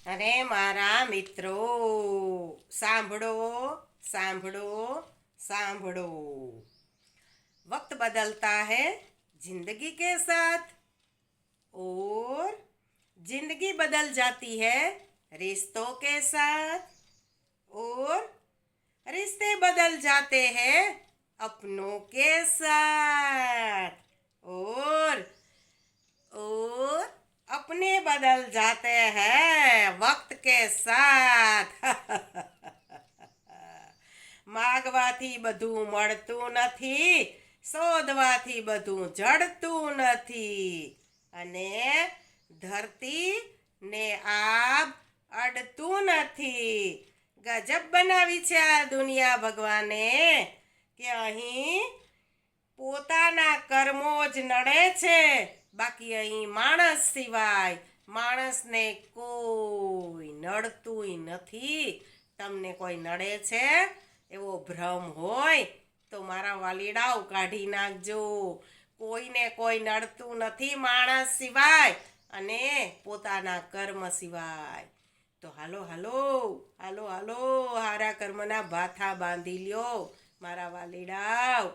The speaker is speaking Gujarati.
અરે મારા મિત્રો, સાંભળો સાંભળો સાંભળો। वक्त बदलता है जिंदगी के साथ और जिंदगी बदल जाती है रिश्तों के साथ और रिश्ते बदल जाते हैं अपनों के साथ और अपने बदल जाते हैं वक्त के साथ। માગવાથી બધું મળતું નથી, શોધવાથી બધું જડતું નથી, અને ધરતી ને આબ અડતું નથી। ગજબ બનાવી છે આ દુનિયા ભગવાને કે અહીં પોતાના કર્મો જ નડે છે, બાકી અહીં માણસ સિવાય માણસને કોઈ નડતું નથી। તમને કોઈ નડે છે એવો ભ્રમ હોય તો મારા વાલીડાઓ કાઢી નાખજો। કોઈને કોઈ નડતું નથી માણસ સિવાય અને પોતાના કર્મ સિવાય। તો હાલો હાલો હાલો હાલો હારા કર્મના ભાથા બાંધી લ્યો મારા વાલીડાઓ।